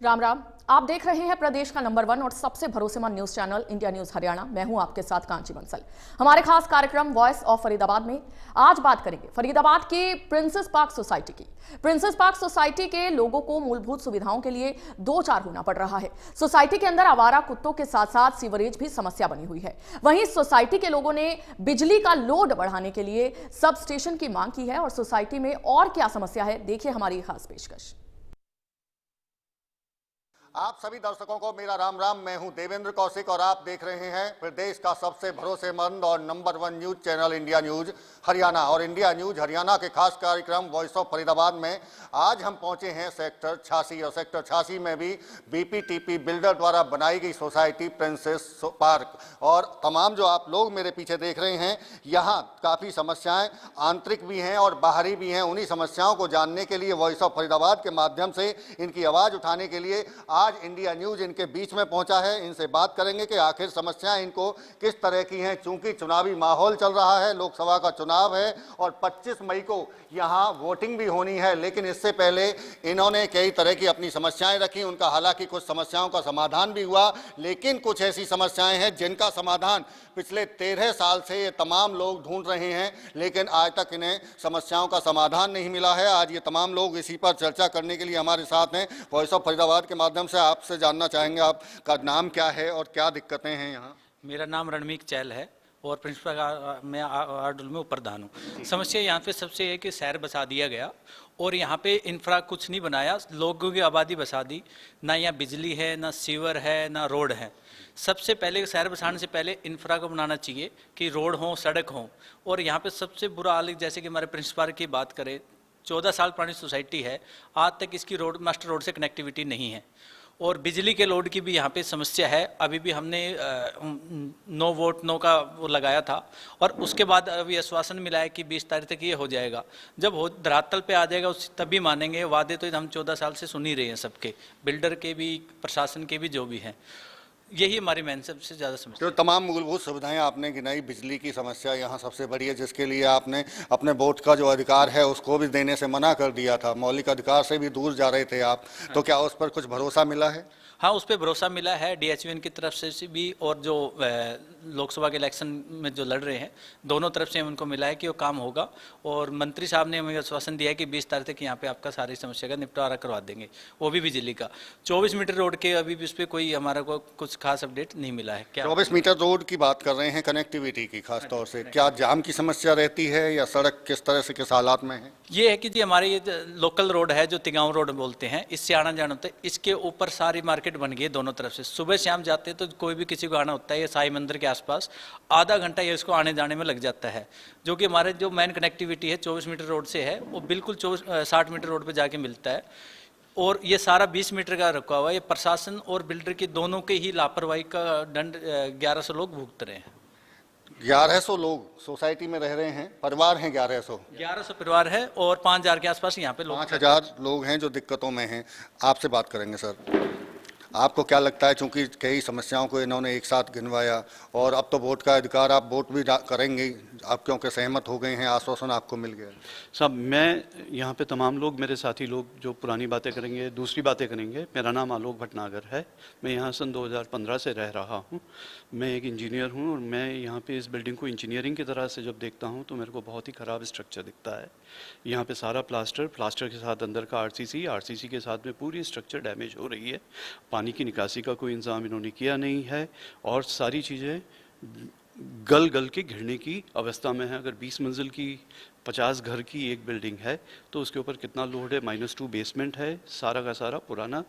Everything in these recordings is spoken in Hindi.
राम राम। आप देख रहे हैं प्रदेश का नंबर 1 और सबसे भरोसेमंद news channel India news Haryana. मैं हूं आपके साथ कांची बंसल। हमारे खास कार्यक्रम वॉइस ऑफ फरीदाबाद में आज बात करेंगे फरीदाबाद के प्रिंसेस पार्क सोसाइटी की। प्रिंसेस पार्क सोसाइटी के लोगों को मूलभूत सुविधाओं के लिए दो चार होना पड़ रहा है। सोसाइटी के अंदर आवारा कुत्तों के साथ साथ सीवरेज भी समस्या बनी हुई है। वहीं सोसाइटी के लोगों ने बिजली का लोड बढ़ाने के लिए सब स्टेशन की मांग की है। और सोसाइटी में और क्या समस्या है, देखिए हमारी खास पेशकश। आप सभी दर्शकों को मेरा राम राम। मैं हूं देवेंद्र कौशिक और आप देख रहे हैं प्रदेश का सबसे भरोसेमंद और number 1 news channel India news Haryana. और इंडिया न्यूज हरियाणा के खास कार्यक्रम वॉइस ऑफ फरीदाबाद में आज हम पहुंचे हैं सेक्टर 86 और सेक्टर 86 में भी बीपीटीपी बिल्डर द्वारा बनाई गई सोसाइटी प्रिंसेस पार्क। और तमाम जो आप लोग मेरे पीछे देख रहे हैं, यहाँ काफ़ी समस्याएं आंतरिक भी हैं और बाहरी भी हैं। उन्हीं समस्याओं को जानने के लिए वॉइस ऑफ फरीदाबाद के माध्यम से इनकी आवाज़ उठाने के लिए आज इंडिया न्यूज इनके बीच में पहुंचा है। इनसे बात करेंगे कि आखिर समस्याएं इनको किस तरह की हैं। चूंकि चुनावी माहौल चल रहा है, लोकसभा का चुनाव है और 25 मई को यहां वोटिंग भी होनी है, लेकिन इससे पहले इन्होंने कई तरह की अपनी समस्याएं रखी। उनका हालांकि कुछ समस्याओं का समाधान भी हुआ, लेकिन कुछ ऐसी समस्याएं हैं जिनका समाधान पिछले 13 साल से ये तमाम लोग ढूंढ रहे हैं, लेकिन आज तक इन्हें समस्याओं का समाधान नहीं मिला है। आज ये तमाम लोग इसी पर चर्चा करने के लिए हमारे साथ हैं। वॉइस ऑफ फरीदाबाद के माध्यम से आपसे जानना चाहेंगे, आपका नाम क्या है और क्या दिक्कतें हैं यहाँ? मेरा नाम रणमीक चैल है और प्रिंसिपल मैं आर्डुल में प्रधान हूँ। समस्या यहाँ पे सबसे है कि शहर बसा दिया गया और यहाँ पे इंफ्रा कुछ नहीं बनाया, लोगों की आबादी बसा दी। ना यहाँ बिजली है, ना सीवर है, ना रोड है। सबसे पहले शहर बसाने से पहले इंफ्रा को बनाना चाहिए कि रोड हो, सड़क हो। और यहाँ पे सबसे बुरा हाल, जैसे कि हमारे प्रिंसिपल की बात करें, 14 साल पुरानी सोसाइटी है, आज तक इसकी रोड मास्टर रोड से कनेक्टिविटी नहीं है। और बिजली के लोड की भी यहाँ पे समस्या है। अभी भी हमने नो वोट नो का वो लगाया था और उसके बाद अभी आश्वासन मिला है कि 20 तारीख तक ये हो जाएगा। जब हो धरातल पे आ जाएगा उस तभी मानेंगे। वादे तो हम 14 साल से सुन ही रहे हैं, सबके, बिल्डर के भी, प्रशासन के भी, जो भी हैं। यही हमारी मेन सबसे ज़्यादा समस्या। तो तमाम मूलभूत सुविधाएं आपने गिनाई, बिजली की समस्या यहाँ सबसे बड़ी है, जिसके लिए आपने अपने वोट का जो अधिकार है उसको भी देने से मना कर दिया था। मौलिक अधिकार से भी दूर जा रहे थे आप। तो क्या उस पर कुछ भरोसा मिला है? हाँ, उस पर भरोसा मिला है डीएचवीएन की तरफ से भी और जो लोकसभा के इलेक्शन में जो लड़ रहे हैं, दोनों तरफ से उनको मिला है कि वो काम होगा। और मंत्री साहब ने हमें आश्वासन दिया है कि 20 तारीख तक यहाँ पे आपका सारी समस्या का निपटारा करवा देंगे, वो भी बिजली का। 24 मीटर रोड के अभी भी उस पर कोई हमारा को कुछ खास अपडेट नहीं मिला है। क्या 24 मीटर रोड की बात कर रहे हैं, कनेक्टिविटी की खास तौर से, क्या जाम की समस्या रहती है या सड़क किस तरह से, किस हालात में है? ये है कि जी हमारे ये लोकल रोड है जो तिगांव रोड बोलते हैं, इससे आना जाना होता है। इसके ऊपर सारी मार्केट बन गई है दोनों तरफ से। सुबह शाम जाते हैं तो कोई भी किसी को आना होता है, ये साई मंदिर के आसपास आधा घंटा ये इसको आने जाने में लग जाता है। जो कि हमारे जो मेन कनेक्टिविटी है 24 मीटर रोड से है, वो बिल्कुल 60 मीटर रोड पर जाके मिलता है। और ये सारा 20 मीटर का रखा हुआ है। ये प्रशासन और बिल्डर की दोनों के ही लापरवाही का दंड 1100 लोग भुगत रहे हैं। 1100 लोग सोसाइटी में रह रहे हैं, परिवार हैं 1100 परिवार है और 5000 के आसपास यहाँ पे लोग, 5000 लोग हैं जो दिक्कतों में हैं। आपसे बात करेंगे सर, आपको क्या लगता है, चूंकि कई समस्याओं को इन्होंने एक साथ गिनवाया और अब तो वोट का अधिकार, आप वोट भी करेंगे, आप क्योंकि सहमत हो गए हैं, आश्वासन आपको मिल गया? साहब, मैं यहाँ पे तमाम लोग, मेरे साथी लोग जो पुरानी बातें करेंगे, दूसरी बातें करेंगे। मेरा नाम आलोक भटनागर है। मैं यहाँ सन 2015 से रह रहा हूँ। मैं एक इंजीनियर हूँ और मैं यहाँ पे इस बिल्डिंग को इंजीनियरिंग की तरह से जब देखता हूँ तो मेरे को बहुत ही ख़राब स्ट्रक्चर दिखता है। यहाँ पे सारा प्लास्टर के साथ अंदर का आरसीसी के साथ में पूरी स्ट्रक्चर डैमेज हो रही है। पानी की निकासी का कोई इंतज़ाम इन्होंने किया नहीं है और सारी चीज़ें गल के घिरने की अवस्था में है। अगर 20 मंजिल की 50 घर की एक बिल्डिंग है तो उसके ऊपर कितना लोड है, -2 बेसमेंट है, सारा का सारा पुराना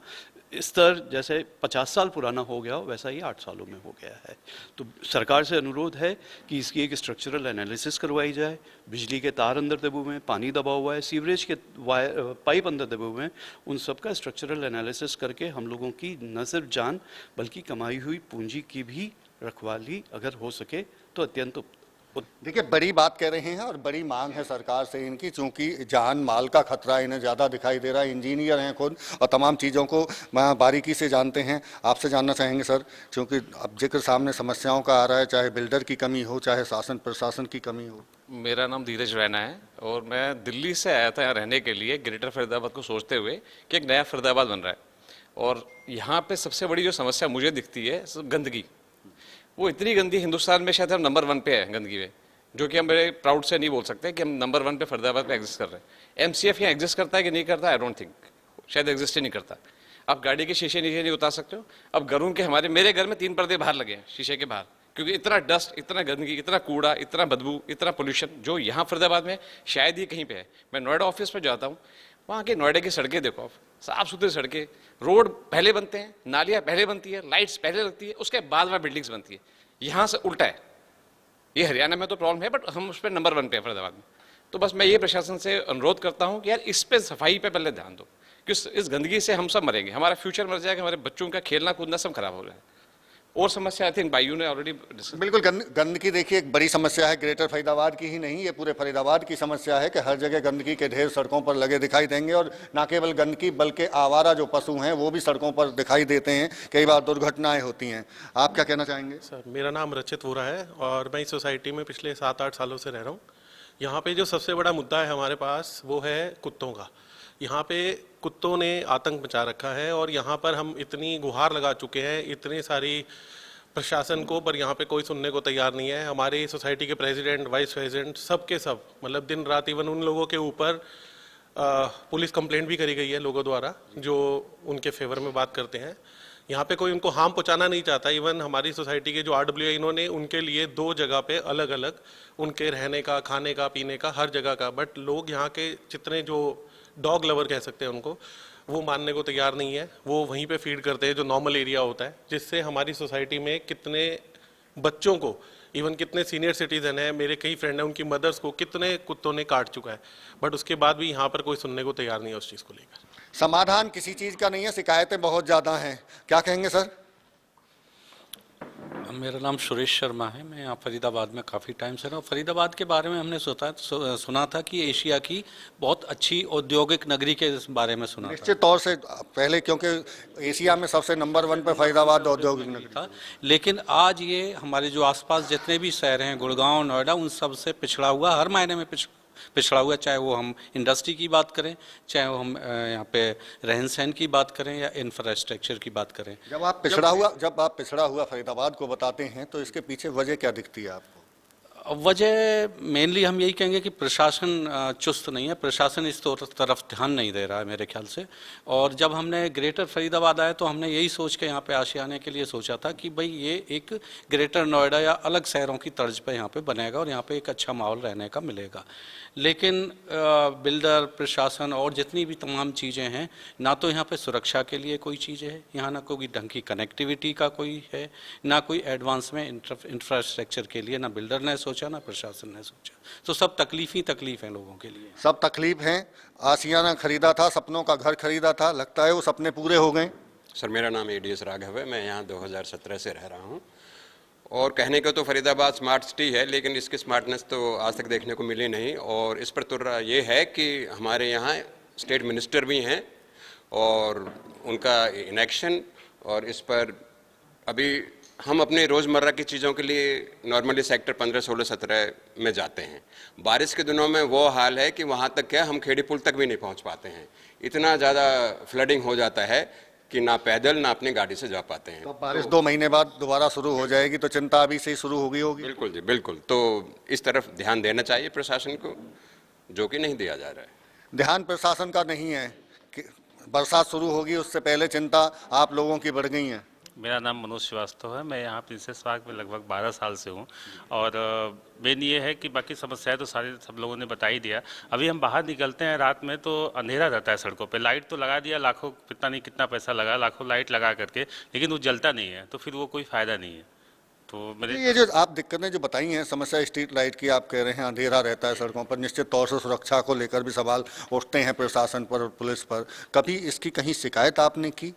स्तर जैसे 50 साल पुराना हो गया हो वैसा ही 8 सालों में हो गया है। तो सरकार से अनुरोध है कि इसकी एक स्ट्रक्चरल एनालिसिस करवाई जाए। बिजली के तार अंदर दबे हुए हैं, पानी दबा हुआ है, सीवरेज के पाइप अंदर दबे हुए हैं। उन सब का स्ट्रक्चरल एनालिसिस करके हम लोगों की न सिर्फ जान बल्कि कमाई हुई पूंजी की भी रखवाली अगर हो सके तो अत्यंत। देखिए, बड़ी बात कह रहे हैं और बड़ी मांग है सरकार से इनकी, चूंकि जान माल का खतरा इन्हें ज़्यादा दिखाई दे रहा है। इंजीनियर हैं खुद और तमाम चीज़ों को बारीकी से जानते हैं। आपसे जानना चाहेंगे सर, चूंकि अब जिक्र सामने समस्याओं का आ रहा है, चाहे बिल्डर की कमी हो, चाहे शासन प्रशासन की कमी हो। मेरा नाम धीरज रैना है और मैं दिल्ली से आया था यहाँ रहने के लिए, ग्रेटर फरीदाबाद को सोचते हुए कि एक नया फरीदाबाद बन रहा है। और यहाँ पे सबसे बड़ी जो समस्या मुझे दिखती है गंदगी। वो इतनी गंदी, हिंदुस्तान में शायद हम नंबर 1 पे है गंदगी में, जो कि हम बड़े प्राउड से नहीं बोल सकते कि हम नंबर 1 पे फरीदाबाद पे एग्जिस्ट कर रहे हैं। MCF यहाँ एग्जिस्ट करता है कि नहीं करता, आई डोंट थिंक, शायद एग्जिस्ट ही नहीं करता। आप गाड़ी के शीशे नीचे नहीं उतार सकते हो। अब घरों के मेरे घर में 3 पर्दे बाहर लगे हैं शीशे के बाहर, क्योंकि इतना डस्ट, इतना गंदगी, इतना कूड़ा, इतना बदबू, इतना पोल्यूशन जो यहाँ फरीदाबाद में शायद ही कहीं पे है। मैं नोएडा ऑफिस पर जाता हूँ, वहाँ के नोएडा की सड़कें देखो आप, साफ सुथरी सड़कें, रोड पहले बनते हैं, नालियाँ पहले बनती है, लाइट्स पहले लगती है, उसके बाद में बिल्डिंग्स बनती है। यहाँ से उल्टा है। ये हरियाणा में तो प्रॉब्लम है, बट हम उस पर नंबर 1 पे है फरीदाबाद में। तो बस मैं ये प्रशासन से अनुरोध करता हूँ कि यार इस पे सफाई पे पहले ध्यान दो, कि इस गंदगी से हम सब मरेंगे, हमारा फ्यूचर मर जाएगा, हमारे बच्चों का खेलना कूदना सब खराब हो रहा है। और समस्या आई थिंक भाइयों ने ऑलरेडी बिल्कुल गंदगी देखिए एक बड़ी समस्या है, ग्रेटर फरीदाबाद की ही नहीं, ये पूरे फरीदाबाद की समस्या है कि हर जगह गंदगी के ढेर सड़कों पर लगे दिखाई देंगे। और न केवल गंदगी बल्कि आवारा जो पशु हैं वो भी सड़कों पर दिखाई देते हैं, कई बार दुर्घटनाएं होती हैं। आप क्या कहना चाहेंगे? सर, मेरा नाम रचित वोरा है और मैं इस सोसाइटी में पिछले 7-8 सालों से रह रहा हूँ। यहाँ पे जो सबसे बड़ा मुद्दा है हमारे पास वो है कुत्तों का। यहाँ पे कुत्तों ने आतंक मचा रखा है और यहाँ पर हम इतनी गुहार लगा चुके हैं इतनी सारी प्रशासन को, पर यहाँ पे कोई सुनने को तैयार नहीं है। हमारे सोसाइटी के प्रेसिडेंट, वाइस प्रेसिडेंट, सब के सब, मतलब दिन रात, इवन उन लोगों के ऊपर पुलिस कंप्लेंट भी करी गई है लोगों द्वारा जो उनके फेवर में बात करते हैं। यहाँ पे कोई उनको हार्म पहुँचाना नहीं चाहता। इवन हमारी सोसाइटी के जो RWA, इन्होंने उनके लिए 2 जगह पे अलग अलग उनके रहने का, खाने का, पीने का, हर जगह का, बट लोग यहाँ के जितने जो डॉग लवर कह सकते हैं उनको, वो मानने को तैयार नहीं है। वो वहीं पे फीड करते हैं जो नॉर्मल एरिया होता है, जिससे हमारी सोसाइटी में कितने बच्चों को, इवन कितने सीनियर सिटीजन हैं, मेरे कई फ्रेंड हैं, उनकी मदर्स को कितने कुत्तों ने काट चुका है। बट उसके बाद भी यहाँ पर कोई सुनने को तैयार नहीं है उस चीज़ को लेकर। समाधान किसी चीज़ का नहीं है, शिकायतें बहुत ज़्यादा हैं, क्या कहेंगे सर? मेरा नाम सुरेश शर्मा है, मैं यहाँ फरीदाबाद में काफ़ी टाइम से रहा हूँ। फरीदाबाद के बारे में हमने सुना था कि एशिया की बहुत अच्छी औद्योगिक नगरी के बारे में सुना था। निश्चित तौर से पहले, क्योंकि एशिया में सबसे नंबर 1 पे फरीदाबाद औद्योगिक नगरी था, लेकिन आज ये हमारे जो आसपास जितने भी शहर हैं, गुड़गांव, नोएडा, उन सब से पिछड़ा हुआ, हर मायने में पिछड़ा हुआ, चाहे वो हम इंडस्ट्री की बात करें, चाहे वो हम यहाँ पे रहन सहन की बात करें या इंफ्रास्ट्रक्चर की बात करें। जब आप पिछड़ा हुआ फरीदाबाद को बताते हैं तो इसके पीछे वजह क्या दिखती है आपको? वजह मेनली हम यही कहेंगे कि प्रशासन चुस्त नहीं है, प्रशासन इस तरफ ध्यान नहीं दे रहा है मेरे ख्याल से। और जब हमने ग्रेटर फरीदाबाद आए तो हमने यही सोच के यहाँ पे आशियाने के लिए सोचा था कि भाई ये एक ग्रेटर नोएडा या अलग शहरों की तर्ज पे यहाँ पे बनेगा और यहाँ पे एक अच्छा माहौल रहने का मिलेगा। लेकिन बिल्डर, प्रशासन और जितनी भी तमाम चीज़ें हैं, ना तो यहाँ पे सुरक्षा के लिए कोई चीज़ है, यहाँ ना कोई ढंग की कनेक्टिविटी का कोई है, ना कोई एडवांस में इंफ्रास्ट्रक्चर के लिए, ना बिल्डर ने सोचा, ना प्रशासन ने सोचा। तो सब तकलीफ ही तकलीफ है लोगों के लिए। सब तकलीफ हैं। आशियाना खरीदा था, सपनों का घर खरीदा था, लगता है वो सपने पूरे हो गए। सर, मेरा नाम ADS राघव है, मैं यहाँ 2017 से रह रहा हूँ। और कहने को तो फरीदाबाद स्मार्ट सिटी है, लेकिन इसकी स्मार्टनेस तो आज तक देखने को मिली नहीं। और इस पर तुर्रा ये है कि हमारे यहाँ स्टेट मिनिस्टर भी हैं और उनका इनेक्शन, और इस पर अभी हम अपने रोज़मर्रा की चीज़ों के लिए नॉर्मली सेक्टर 15, 16, 17 में जाते हैं। बारिश के दिनों में वो हाल है कि वहाँ तक क्या, हम खेड़ी पुल तक भी नहीं पहुँच पाते हैं, इतना ज़्यादा फ्लडिंग हो जाता है कि ना पैदल ना अपनी गाड़ी से जा पाते हैं। तो बारिश 2 महीने बाद दोबारा शुरू हो जाएगी, तो चिंता अभी से ही शुरू होगी। बिल्कुल जी, बिल्कुल। तो इस तरफ ध्यान देना चाहिए प्रशासन को, जो कि नहीं दिया जा रहा है। ध्यान प्रशासन का नहीं है कि बरसात शुरू होगी उससे पहले चिंता आप लोगों की बढ़ गई है। मेरा नाम मनोज श्रीवास्तव है, मैं यहाँ प्रिंसेस पार्क में लगभग 12 साल से हूँ। और मेन ये है कि बाकी समस्याएं तो सब लोगों ने बता ही दिया। अभी हम बाहर निकलते हैं रात में तो अंधेरा रहता है सड़कों पे, लाइट तो लगा दिया, लाखों, पता नहीं कितना पैसा लगा, लाखों लाइट लगा करके, लेकिन वो जलता नहीं है, तो फिर वो कोई फ़ायदा नहीं है। तो मेरे ये जो आप दिक्कतें जो बताई हैं, समस्या स्ट्रीट लाइट की, आप कह रहे हैं अंधेरा रहता है सड़कों पर, निश्चित तौर से सुरक्षा को लेकर भी सवाल उठते हैं प्रशासन पर और पुलिस पर। कभी इसकी कहीं शिकायत आपने की?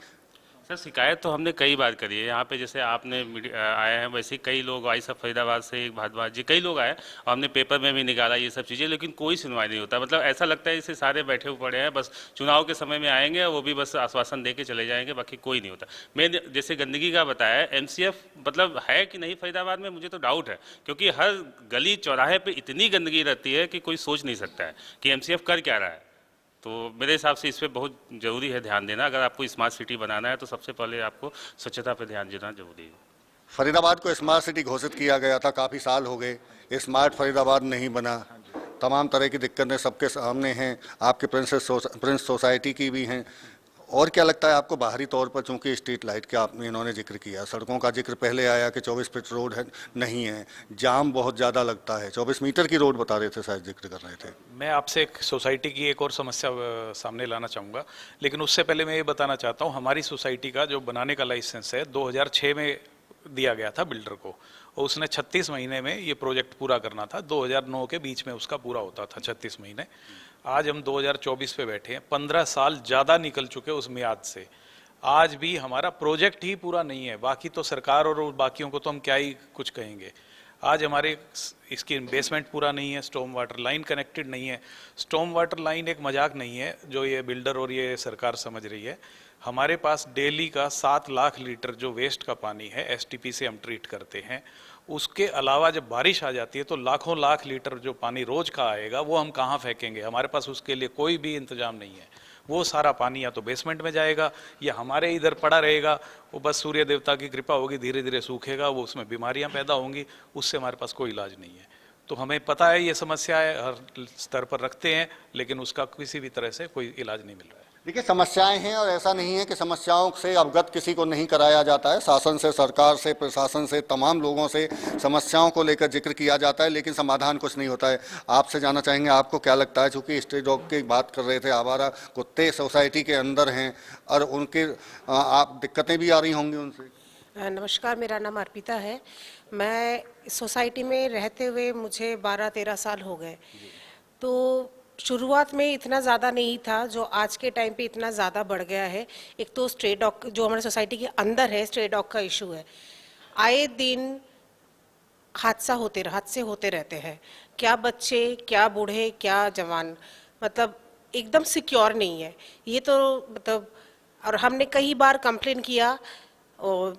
सर, शिकायत तो हमने कई बार करी है। यहाँ पे जैसे आपने आए हैं, वैसे ही कई लोग आई, सब फरीदाबाद से, एक भारद्वाज जी, कई लोग आए और हमने पेपर में भी निकाला ये सब चीज़ें, लेकिन कोई सुनवाई नहीं होता। मतलब ऐसा लगता है जैसे सारे बैठे हुए पड़े हैं, बस चुनाव के समय में आएंगे और वो भी बस आश्वासन दे के चले जाएंगे, बाकी कोई नहीं होता। मैं जैसे गंदगी का बताया, MCF मतलब है कि नहीं फरीदाबाद में, मुझे तो डाउट है, क्योंकि हर गली चौराहे पर इतनी गंदगी रहती है कि कोई सोच नहीं सकता है कि MCF कर क्या रहा है। तो मेरे हिसाब से इस पर बहुत ज़रूरी है ध्यान देना। अगर आपको स्मार्ट सिटी बनाना है तो सबसे पहले आपको स्वच्छता पर ध्यान देना जरूरी है। फरीदाबाद को स्मार्ट सिटी घोषित किया गया था, काफ़ी साल हो गए, स्मार्ट फरीदाबाद नहीं बना। तमाम तरह की दिक्कतें सबके सामने हैं, आपके प्रिंस सोसाइटी की भी हैं। और क्या लगता है आपको बाहरी तौर पर, चूंकि स्ट्रीट लाइट का आपने इन्होंने जिक्र किया, सड़कों का जिक्र पहले आया कि 24 फीट रोड है, नहीं है, जाम बहुत ज़्यादा लगता है, 24 मीटर की रोड बता रहे थे, शायद जिक्र कर रहे थे। मैं आपसे एक सोसाइटी की एक और समस्या सामने लाना चाहूँगा, लेकिन उससे पहले मैं ये बताना चाहता हूँ, हमारी सोसाइटी का जो बनाने का लाइसेंस है 2006 में दिया गया था बिल्डर को, और उसने 36 महीने में ये प्रोजेक्ट पूरा करना था। 2009 के बीच में उसका पूरा होता था 36 महीने। आज हम 2024 पे बैठे हैं, 15 साल ज़्यादा निकल चुके उस मियाद से, आज भी हमारा प्रोजेक्ट ही पूरा नहीं है। बाकी तो सरकार और बाकियों को तो हम क्या ही कुछ कहेंगे। आज हमारे इसकी बेसमेंट पूरा नहीं है, स्टॉर्म वाटर लाइन कनेक्टेड नहीं है। स्टॉर्म वाटर लाइन एक मजाक नहीं है जो ये बिल्डर और ये सरकार समझ रही है। हमारे पास डेली का 7 लाख लीटर जो वेस्ट का पानी है एसटीपी से हम ट्रीट करते हैं। उसके अलावा जब बारिश आ जाती है तो लाखों लाख लीटर जो पानी रोज का आएगा वो हम कहाँ फेंकेंगे? हमारे पास उसके लिए कोई भी इंतजाम नहीं है। वो सारा पानी या तो बेसमेंट में जाएगा या हमारे इधर पड़ा रहेगा। वो बस सूर्य देवता की कृपा होगी, धीरे धीरे सूखेगा, वो उसमें बीमारियां पैदा होंगी, उससे हमारे पास कोई इलाज नहीं है। तो हमें पता है ये समस्या है, हर स्तर पर रखते हैं, लेकिन उसका किसी भी तरह से कोई इलाज नहीं मिल रहा है। देखिए, समस्याएं हैं और ऐसा नहीं है कि समस्याओं से अवगत किसी को नहीं कराया जाता है। शासन से, सरकार से, प्रशासन से, तमाम लोगों से समस्याओं को लेकर जिक्र किया जाता है, लेकिन समाधान कुछ नहीं होता है। आपसे जानना चाहेंगे, आपको क्या लगता है, चूँकि स्ट्रीट डॉग की बात कर रहे थे, आवारा कुत्ते सोसाइटी के अंदर हैं और उनके आप दिक्कतें भी आ रही होंगी उनसे। नमस्कार, मेरा नाम अर्पिता है। मैं सोसाइटी में रहते हुए मुझे 12-13 साल हो गए। तो शुरुआत में इतना ज़्यादा नहीं था जो आज के टाइम पे इतना ज़्यादा बढ़ गया है। एक तो स्ट्रे डॉग जो हमारे सोसाइटी के अंदर है, स्ट्रे डॉग का इशू है। आए दिन हादसे होते रहते हैं। क्या बच्चे, क्या बूढ़े, क्या जवान, मतलब एकदम सिक्योर नहीं है ये तो, मतलब। और हमने कई बार कंप्लेन किया, और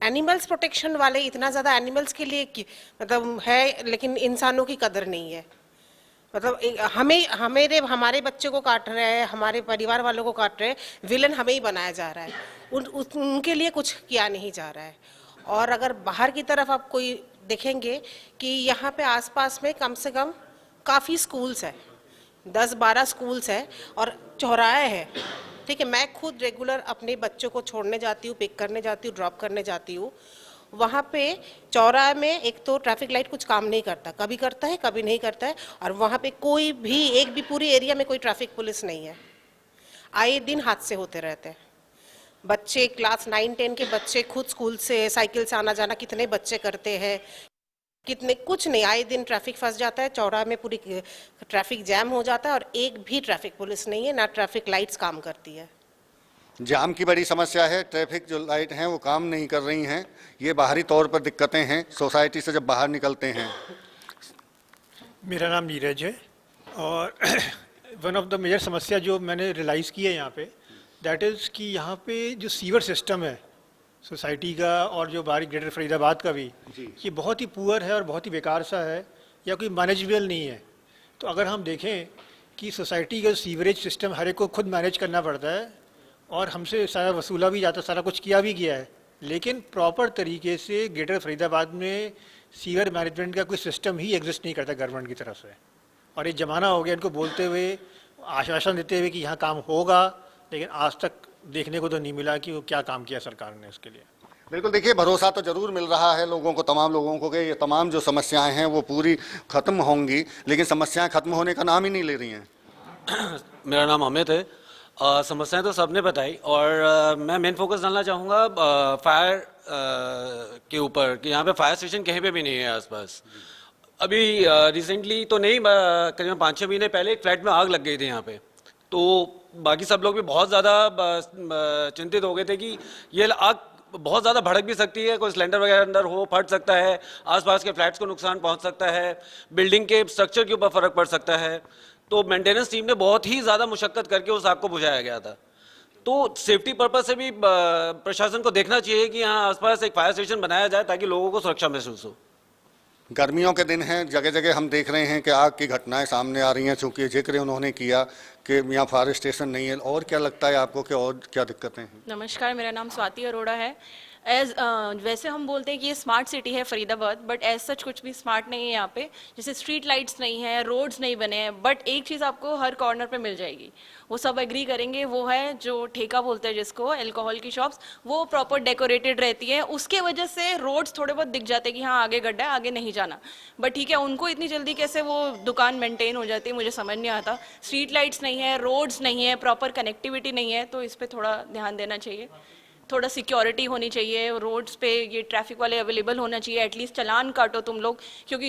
एनिमल्स प्रोटेक्शन वाले इतना ज़्यादा एनिमल्स के लिए मतलब है, लेकिन इंसानों की कदर नहीं है। मतलब हमारे बच्चे को काट रहे हैं, हमारे परिवार वालों को काट रहे हैं, विलन हमें ही बनाया जा रहा है। उनके लिए कुछ किया नहीं जा रहा है। और अगर बाहर की तरफ आप कोई देखेंगे कि यहाँ पे आसपास में कम से कम काफ़ी स्कूल्स है, 10-12 स्कूल्स है और चौराहे है। ठीक है, मैं खुद रेगुलर अपने बच्चों को छोड़ने जाती हूँ, पिक करने जाती हूँ, ड्रॉप करने जाती हूँ। वहाँ पे चौराहे में एक तो ट्रैफिक लाइट कुछ काम नहीं करता, कभी करता है कभी नहीं करता है। और वहाँ पे कोई भी एक भी पूरी एरिया में कोई ट्रैफिक पुलिस नहीं है। आए दिन हादसे होते रहते हैं। बच्चे क्लास 9-10 के बच्चे खुद स्कूल से साइकिल से आना जाना कितने बच्चे करते हैं, कितने कुछ नहीं। आए दिन ट्रैफिक फंस जाता है, चौराहे में पूरी ट्रैफिक जैम हो जाता है और एक भी ट्रैफिक पुलिस नहीं है, ना ट्रैफिक लाइट्स काम करती है। जाम की बड़ी समस्या है, ट्रैफिक जो लाइट हैं वो काम नहीं कर रही हैं, ये बाहरी तौर पर दिक्कतें हैं सोसाइटी से जब बाहर निकलते हैं। मेरा नाम नीरज है और वन ऑफ द मेजर समस्या जो मैंने रियलाइज़ की है यहाँ पे, दैट इज़ कि यहाँ पे जो सीवर सिस्टम है सोसाइटी का और जो बाहरी ग्रेटर फरीदाबाद का भी, ये बहुत ही पुअर है और बहुत ही बेकार सा है, या कोई मैनेजेबल नहीं है। तो अगर हम देखें कि सोसाइटी का सीवरेज सिस्टम हर एक को खुद मैनेज करना पड़ता है और हमसे सारा वसूला भी जाता है, सारा कुछ किया भी गया है, लेकिन प्रॉपर तरीके से ग्रेटर फरीदाबाद में सीवर मैनेजमेंट का कोई सिस्टम ही एग्जिस्ट नहीं करता गवर्नमेंट की तरफ से। और ये ज़माना हो गया इनको बोलते हुए, आश्वासन देते हुए कि यहाँ काम होगा, लेकिन आज तक देखने को तो नहीं मिला कि वो क्या काम किया सरकार ने उसके लिए। बिल्कुल, देखिए, भरोसा तो जरूर मिल रहा है लोगों को, तमाम लोगों को, कि ये तमाम जो समस्याएं हैं वो पूरी ख़त्म होंगी, लेकिन समस्याएं ख़त्म होने का नाम ही नहीं ले रही हैं। मेरा नाम अमित है। समस्याएं तो सबने बताई और मैं मेन फोकस डालना चाहूँगा फायर के ऊपर, कि यहाँ पे फायर स्टेशन कहीं पे भी नहीं है आसपास। अभी रिसेंटली तो नहीं, करीबन 5-6 महीने पहले एक फ्लैट में आग लग गई थी यहाँ पे। तो बाकी सब लोग भी बहुत ज़्यादा चिंतित हो गए थे कि ये आग बहुत ज़्यादा भड़क भी सकती है, कोई सिलेंडर वगैरह अंदर हो, फट सकता है, आसपास के फ्लैट्स को नुकसान पहुंच सकता है, बिल्डिंग के स्ट्रक्चर के ऊपर फ़र्क पड़ सकता है। तो मेंटेनेंस टीम ने बहुत ही ज़्यादा मुशक्कत करके उस आग को बुझाया गया था। तो सेफ्टी पर्पज से भी प्रशासन को देखना चाहिए कि यहाँ आसपास एक फायर स्टेशन बनाया जाए ताकि लोगों को सुरक्षा महसूस हो। गर्मियों के दिन हैं, जगह जगह हम देख रहे हैं कि आग की घटनाएं सामने आ रही हैं, चूंकि जिक्र उन्होंने किया कि यहाँ फायर स्टेशन नहीं है। और क्या लगता है आपको कि और क्या दिक्कतें हैं? नमस्कार, मेरा नाम स्वाति अरोड़ा है। वैसे हम बोलते हैं कि ये स्मार्ट सिटी है फरीदाबाद, बट एज सच कुछ भी स्मार्ट नहीं है यहाँ पे। जैसे स्ट्रीट लाइट्स नहीं है, रोड्स नहीं बने हैं, बट एक चीज़ आपको हर कॉर्नर पे मिल जाएगी, वो सब एग्री करेंगे, वो है जो ठेका बोलते हैं जिसको, अल्कोहल की शॉप्स, वो प्रॉपर डेकोरेटेड रहती है। उसके वजह से रोड्स थोड़े बहुत दिख जाते हैं कि हाँ आगे गड्ढा है, आगे नहीं जाना। बट ठीक है, उनको इतनी जल्दी कैसे वो दुकान मेंटेन हो जाती है मुझे समझ नहीं आता। स्ट्रीट लाइट्स नहीं है, रोड्स नहीं है, प्रॉपर कनेक्टिविटी नहीं है, तो इस पर थोड़ा ध्यान देना चाहिए। थोड़ा सिक्योरिटी होनी चाहिए, रोड्स पे ये ट्रैफिक वाले अवेलेबल होना चाहिए, एटलीस्ट चालान काटो तुम लोग, क्योंकि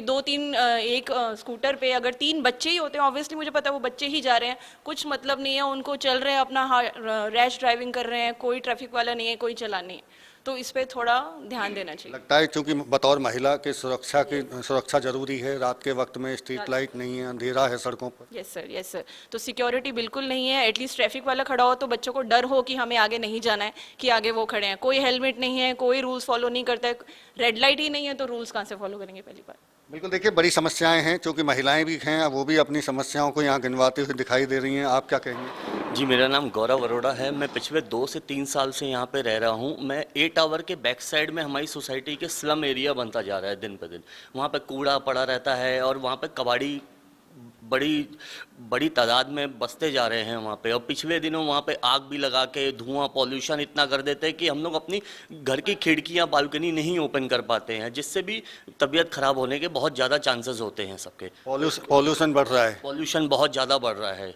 एक स्कूटर पे अगर 3 बच्चे ही होते हैं, ऑब्वियसली मुझे पता है वो बच्चे ही जा रहे हैं, कुछ मतलब नहीं है, उनको चल रहे हैं अपना रैश ड्राइविंग कर रहे हैं, कोई ट्रैफिक वाला नहीं है, कोई चालान नहीं है, तो इस पे थोड़ा ध्यान देना चाहिए। लगता है क्योंकि बतौर महिला की सुरक्षा जरूरी है, रात के वक्त में स्ट्रीट लाइट नहीं है, अंधेरा है सड़कों पर। यस सर, तो सिक्योरिटी बिल्कुल नहीं है। एटलीस्ट ट्रैफिक वाला खड़ा हो तो बच्चों को डर हो कि हमें आगे नहीं जाना है, कि आगे वो खड़े हैं। कोई हेलमेट नहीं है, कोई रूल्स फॉलो नहीं करता है, रेड लाइट ही नहीं है, तो रूल्स कहाँ से फॉलो करेंगे पहली बार। बिल्कुल, देखिए बड़ी समस्याएं हैं, क्योंकि महिलाएं भी हैं, वो भी अपनी समस्याओं को यहाँ गिनवाती हुई दिखाई दे रही हैं। आप क्या कहेंगे? जी, मेरा नाम गौरव अरोड़ा है। मैं पिछले 2 से 3 साल से यहाँ पे रह रहा हूँ। मैं ए टावर के बैक साइड में हमारी सोसाइटी के स्लम एरिया बनता जा रहा है दिन पे दिन। वहाँ पे कूड़ा पड़ा रहता है और वहाँ पे कबाड़ी बड़ी तादाद में बसते जा रहे हैं वहाँ पे। और पिछले दिनों वहाँ पे आग भी लगा के धुआं पॉल्यूशन इतना कर देते हैं कि हम लोग अपनी घर की खिड़कियाँ बालकनी नहीं ओपन कर पाते हैं, जिससे भी तबीयत खराब होने के बहुत ज़्यादा चांसेस होते हैं सबके। पॉल्यूशन बढ़ रहा है। पॉल्यूशन बहुत ज़्यादा बढ़ रहा है।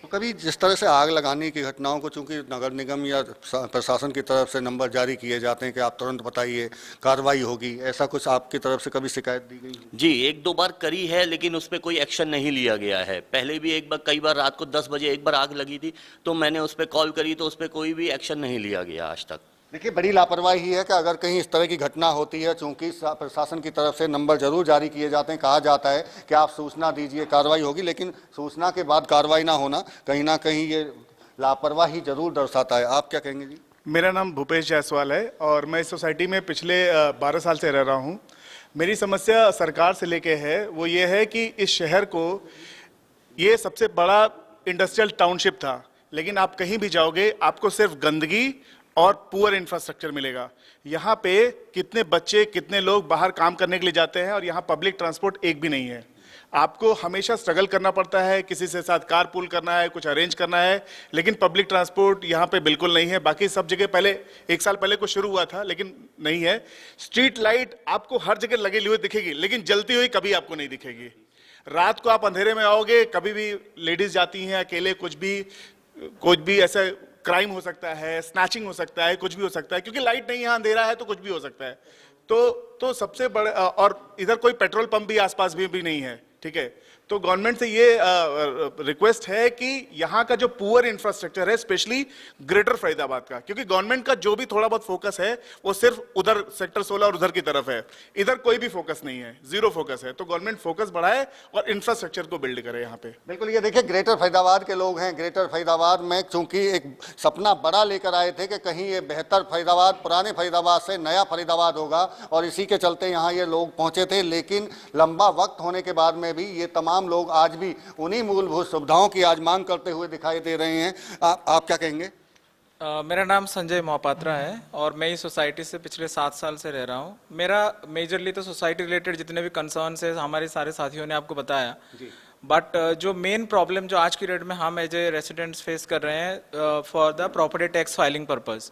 तो कभी जिस तरह से आग लगाने की घटनाओं को, चूंकि नगर निगम या प्रशासन की तरफ से नंबर जारी किए जाते हैं कि आप तुरंत बताइए, कार्रवाई होगी, ऐसा कुछ आपकी तरफ से कभी शिकायत दी गई? जी, 1-2 बार करी है, लेकिन उस पर कोई एक्शन नहीं लिया गया है। पहले भी कई बार रात को 10 बजे एक बार आग लगी थी, तो मैंने उस पर कॉल करी, तो उस पर कोई भी एक्शन नहीं लिया गया आज तक। देखिए, बड़ी लापरवाही है कि अगर कहीं इस तरह की घटना होती है, चूंकि प्रशासन की तरफ से नंबर जरूर जारी किए जाते हैं, कहा जाता है कि आप सूचना दीजिए, कार्रवाई होगी, लेकिन सूचना के बाद कार्रवाई ना होना कहीं ना कहीं ये लापरवाही जरूर दर्शाता है। आप क्या कहेंगे जी? मेरा नाम भूपेश जायसवाल है और मैं इस सोसाइटी में पिछले 12 साल से रह रहा हूँ। मेरी समस्या सरकार से लेके है, वो ये है कि इस शहर को, ये सबसे बड़ा इंडस्ट्रियल टाउनशिप था, लेकिन आप कहीं भी जाओगे आपको सिर्फ गंदगी और पुअर इंफ्रास्ट्रक्चर मिलेगा। यहाँ पे कितने बच्चे, कितने लोग बाहर काम करने के लिए जाते हैं और यहाँ पब्लिक ट्रांसपोर्ट एक भी नहीं है। आपको हमेशा स्ट्रगल करना पड़ता है, किसी से साथ कार पूल करना है, कुछ अरेंज करना है, लेकिन पब्लिक ट्रांसपोर्ट यहाँ पे बिल्कुल नहीं है। बाकी सब जगह पहले 1 साल पहले कुछ शुरू हुआ था, लेकिन नहीं है। स्ट्रीट लाइट आपको हर जगह लगी हुई दिखेगी, लेकिन जलती हुई कभी आपको नहीं दिखेगी। रात को आप अंधेरे में आओगे, कभी भी लेडीज जाती हैं अकेले, कुछ भी ऐसा क्राइम हो सकता है, स्नैचिंग हो सकता है, कुछ भी हो सकता है, क्योंकि लाइट नहीं है, अंधेरा है, तो कुछ भी हो सकता है। तो सबसे बड़े, और इधर कोई पेट्रोल पंप भी आसपास भी नहीं है, ठीक है। तो गवर्नमेंट से ये रिक्वेस्ट है कि यहाँ का जो पुअर इंफ्रास्ट्रक्चर है, स्पेशली ग्रेटर फरीदाबाद का, क्योंकि गवर्नमेंट का जो भी थोड़ा बहुत फोकस है वो सिर्फ उधर सेक्टर 16 और उधर की तरफ है, इधर कोई भी फोकस नहीं है, जीरो फोकस है। तो गवर्नमेंट फोकस बढ़ाए और इंफ्रास्ट्रक्चर को बिल्ड करे यहाँ पे। बिल्कुल, ये देखिए ग्रेटर फरीदाबाद के लोग हैं। ग्रेटर फरीदाबाद में चूंकि एक सपना बड़ा लेकर आए थे कि कहीं ये बेहतर फरीदाबाद, पुराने फरीदाबाद से नया फरीदाबाद होगा, और इसी के चलते यहाँ ये लोग पहुंचे थे। लेकिन लंबा वक्त होने के बाद में भी ये तमाम लोग आज भी उन्हीं मूलभूत सुविधाओं की आज मांग करते हुए दिखाई दे रहे हैं। आप क्या कहेंगे? मेरा नाम संजय मोहपात्रा है और मैं इस सोसाइटी से पिछले 7 साल से रह रहा हूँ। मेरा मेजरली तो सोसाइटी रिलेटेड जितने भी कंसर्न्स है हमारे सारे साथियों ने आपको बताया, बट जो मेन प्रॉब्लम जो आज की डेट में हम एज ए रेसिडेंट्स फेस कर रहे हैं for the property tax filing purpose,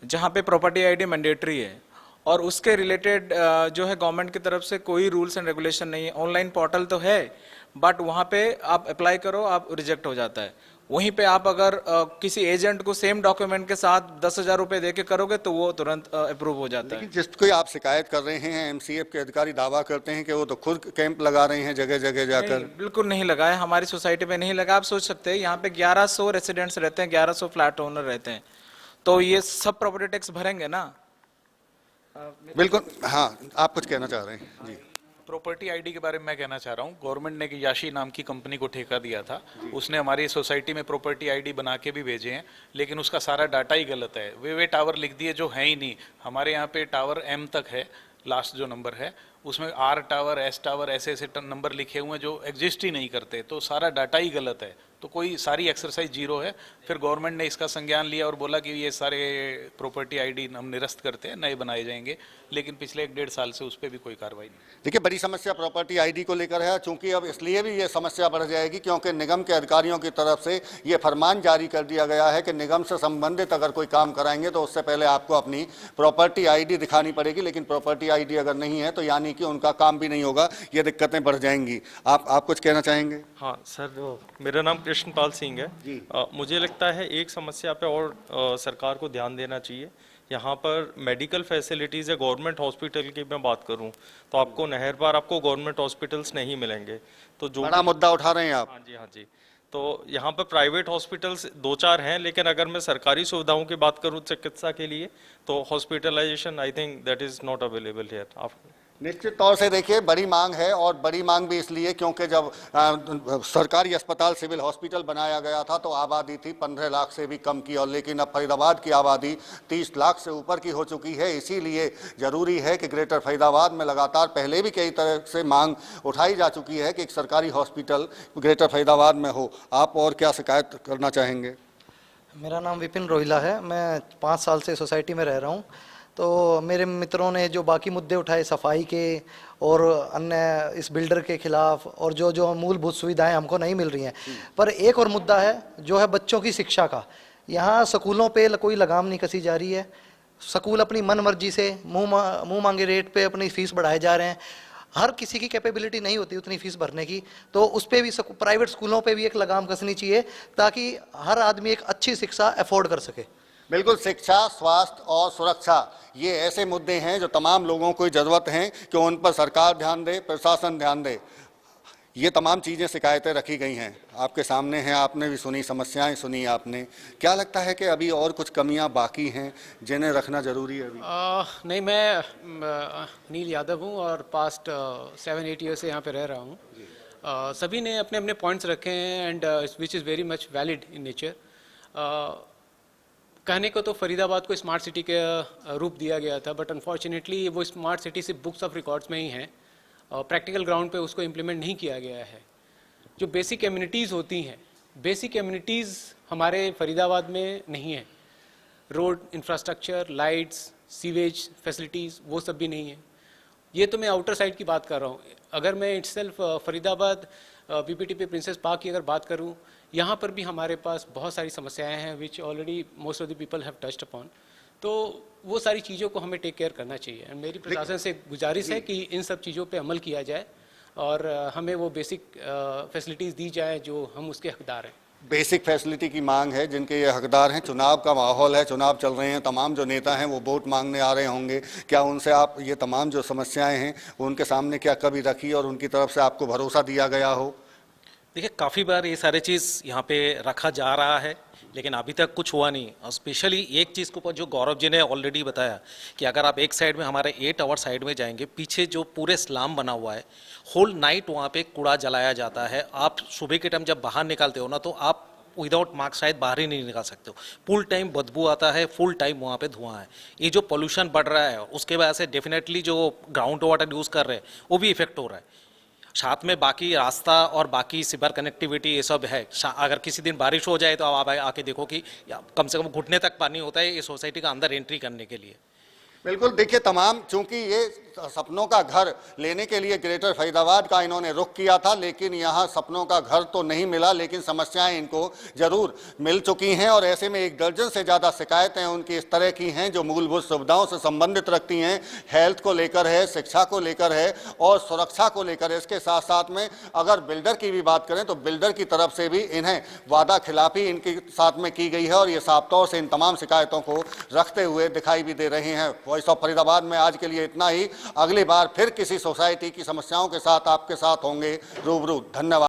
जहाँ पे प्रॉपर्टी आईडी मैंडेटरी है और उसके रिलेटेड जो है गवर्नमेंट की तरफ से कोई रूल्स एंड रेगुलेशन नहीं है। ऑनलाइन पोर्टल तो है, बट वहाँ पे आप अप्लाई करो, आप रिजेक्ट हो जाता है। वहीं पे आप अगर किसी एजेंट को सेम डॉक्यूमेंट के साथ 10,000 रुपए दे के करोगे तो वो तुरंत अप्रूव हो जाता है। जिसको आप शिकायत कर रहे हैं, एमसीएफ के अधिकारी दावा करते हैं कि वो तो खुद कैंप लगा रहे हैं जगह जगह जाकर। बिल्कुल नहीं लगा है, हमारी सोसाइटी में नहीं लगा। आप सोच सकते हैं यहाँ पे 1100 रेसिडेंट्स रहते हैं, 1100 फ्लैट ओनर रहते हैं, तो ये सब प्रॉपर्टी टैक्स भरेंगे ना। बिल्कुल, हाँ, आप कुछ कहना चाह रहे हैं जी। प्रॉपर्टी आईडी के बारे में मैं कहना चाह रहा हूँ, गवर्नमेंट ने याशी नाम की कंपनी को ठेका दिया था, उसने हमारी सोसाइटी में प्रॉपर्टी आईडी बना के भी भेजे हैं, लेकिन उसका सारा डाटा ही गलत है। वे टावर लिख दिए जो है ही नहीं। हमारे यहाँ पे टावर M तक है, लास्ट जो नंबर है उसमें आर टावर, एस टावर, ऐसे ऐसे नंबर लिखे हुए हैं जो एग्जिस्ट ही नहीं करते, तो सारा डाटा ही गलत है। तो कोई सारी एक्सरसाइज जीरो है। फिर गवर्नमेंट ने इसका संज्ञान लिया और बोला कि ये सारे प्रॉपर्टी आईडी हम निरस्त करते हैं, नए बनाए जाएंगे, लेकिन पिछले 1-1.5 साल से उस पर भी कोई कार्रवाई नहीं। देखिए, बड़ी समस्या प्रॉपर्टी आईडी को लेकर है, चूंकि अब इसलिए भी ये समस्या बढ़ जाएगी क्योंकि निगम के अधिकारियों की तरफ से ये फरमान जारी कर दिया गया है कि निगम से संबंधित अगर कोई काम कराएंगे तो उससे पहले आपको अपनी प्रॉपर्टी आईडी दिखानी पड़ेगी, लेकिन प्रॉपर्टी आईडी अगर नहीं है तो यानी कि उनका काम भी नहीं होगा, ये दिक्कतें बढ़ जाएंगी। आप कुछ कहना चाहेंगे? हाँ सर, मेरा नाम कृष्णपाल सिंह है। मुझे लगता है एक समस्या पे और सरकार को ध्यान देना चाहिए। यहाँ पर मेडिकल फैसिलिटीज़ है, गवर्नमेंट हॉस्पिटल की मैं बात करूँ तो आपको नहर पार आपको गवर्नमेंट हॉस्पिटल्स नहीं मिलेंगे। तो जो बड़ा मुद्दा उठा रहे हैं आप। हाँ जी। तो यहाँ पर प्राइवेट हॉस्पिटल्स 2-4 हैं, लेकिन अगर मैं सरकारी सुविधाओं की बात करूँ चिकित्सा के लिए तो hospitalisation I think that is not available here. निश्चित तौर से देखिए, बड़ी मांग है, और बड़ी मांग भी इसलिए क्योंकि जब सरकारी अस्पताल सिविल हॉस्पिटल बनाया गया था तो आबादी थी 15 लाख से भी कम की, और लेकिन अब फरीदाबाद की आबादी 30 लाख से ऊपर की हो चुकी है। इसीलिए ज़रूरी है कि ग्रेटर फरीदाबाद में लगातार पहले भी कई तरह से मांग उठाई जा चुकी है कि एक सरकारी हॉस्पिटल ग्रेटर फरीदाबाद में हो। आप और क्या शिकायत करना चाहेंगे? मेरा नाम विपिन रोहिला है, मैं 5 साल से सोसाइटी में रह रहा हूँ। तो मेरे मित्रों ने जो बाकी मुद्दे उठाए सफाई के और अन्य इस बिल्डर के खिलाफ, और जो मूलभूत सुविधाएं हमको नहीं मिल रही हैं, पर एक और मुद्दा है जो है बच्चों की शिक्षा का। यहाँ स्कूलों पे कोई लगाम नहीं कसी जा रही है। स्कूल अपनी मन मर्जी से मुंह मांगे रेट पे अपनी फीस बढ़ाए जा रहे हैं। हर किसी की कैपेबिलिटी नहीं होती उतनी फीस भरने की, तो उस पर भी प्राइवेट स्कूलों पे भी एक लगाम कसनी चाहिए ताकि हर आदमी एक अच्छी शिक्षा अफोर्ड कर सके। बिल्कुल, शिक्षा, स्वास्थ्य और सुरक्षा ये ऐसे मुद्दे हैं जो तमाम लोगों को ज़रूरत है कि उन पर सरकार ध्यान दे, प्रशासन ध्यान दे। ये तमाम चीज़ें, शिकायतें रखी गई हैं, आपके सामने हैं, आपने भी सुनी, समस्याएं सुनी आपने। क्या लगता है कि अभी और कुछ कमियां बाकी हैं जिन्हें रखना ज़रूरी है अभी? नहीं, मैं नील यादव हूँ और पास्ट 7-8 ईयर से यहाँ पे रह रहा हूँ। सभी ने अपने अपने पॉइंट्स रखे हैं and which is very much valid in nature. कहने को तो फरीदाबाद को स्मार्ट सिटी के रूप दिया गया था, बट अनफॉर्चुनेटली वो स्मार्ट सिटी सिर्फ बुक्स ऑफ रिकॉर्ड्स में ही हैं और प्रैक्टिकल ग्राउंड पे उसको इम्प्लीमेंट नहीं किया गया है। जो बेसिक एम्यूनिटीज़ होती हैं, बेसिक एम्यूनिटीज़ हमारे फरीदाबाद में नहीं है। Road infrastructure, lights, sewage facilities, वो सब भी नहीं है। ये तो मैं आउटर साइड की बात कर रहा हूँ। अगर मैं इटसेल्फ फरीदाबाद पीपीटी पे प्रिंसेस पार्क की अगर बात करूँ, यहाँ पर भी हमारे पास बहुत सारी समस्याएं हैं विच already most of the people have touched upon. तो वो सारी चीज़ों को हमें टेक केयर करना चाहिए। मेरी प्रशासन से गुजारिश है कि इन सब चीज़ों पे अमल किया जाए और हमें वो बेसिक फैसिलिटीज़ दी जाए जो हम उसके हकदार हैं। बेसिक फैसिलिटी की मांग है जिनके ये हकदार हैं। चुनाव का माहौल है, चुनाव चल रहे हैं, तमाम जो नेता हैं वो वोट मांगने आ रहे होंगे। क्या उनसे आप ये तमाम जो समस्याएं हैं उनके सामने क्या कभी रखी और उनकी तरफ से आपको भरोसा दिया गया हो? देखिए, काफ़ी बार ये सारे चीज़ यहाँ पे रखा जा रहा है, लेकिन अभी तक कुछ हुआ नहीं। और स्पेशली एक चीज़ को जो गौरव जी ने ऑलरेडी बताया कि अगर आप एक साइड में हमारे 8 टावर साइड में जाएंगे, पीछे जो पूरे स्लम बना हुआ है, होल नाइट वहाँ पे कूड़ा जलाया जाता है। आप सुबह के टाइम जब बाहर निकालते हो ना, तो आप विदाउट मास्क शायद बाहर ही नहीं निकाल सकते हो। फुल टाइम बदबू आता है, फुल टाइम वहाँ पे धुआं है। ये जो पोल्यूशन बढ़ रहा है उसके वजह से डेफिनेटली जो ग्राउंड वाटर यूज़ कर रहे हैं वो भी इफेक्ट हो रहा है। साथ में बाकी रास्ता और बाकी सिवर कनेक्टिविटी ये सब है। अगर किसी दिन बारिश हो जाए तो आप आके देखो कि कम से कम घुटने तक पानी होता है ये सोसाइटी का अंदर एंट्री करने के लिए। बिल्कुल, देखिए, तमाम चूंकि ये सपनों का घर लेने के लिए ग्रेटर फरीदाबाद का इन्होंने रुख किया था, लेकिन यहाँ सपनों का घर तो नहीं मिला, लेकिन समस्याएं इनको जरूर मिल चुकी हैं। और ऐसे में 1 दर्जन से ज़्यादा शिकायतें उनकी इस तरह की हैं जो मूलभूत सुविधाओं से संबंधित रखती हैं। हेल्थ को लेकर है, शिक्षा को लेकर है और सुरक्षा को लेकर है। इसके साथ साथ में अगर बिल्डर की भी बात करें तो बिल्डर की तरफ से भी इन्हें वादा खिलाफी इनके साथ में की गई है और ये साफ तौर से इन तमाम शिकायतों को रखते हुए दिखाई भी दे रहे हैं। वॉइस ऑफ फरीदाबाद में आज के लिए इतना ही। अगली बार फिर किसी सोसाइटी की समस्याओं के साथ आपके साथ होंगे रूबरू। धन्यवाद।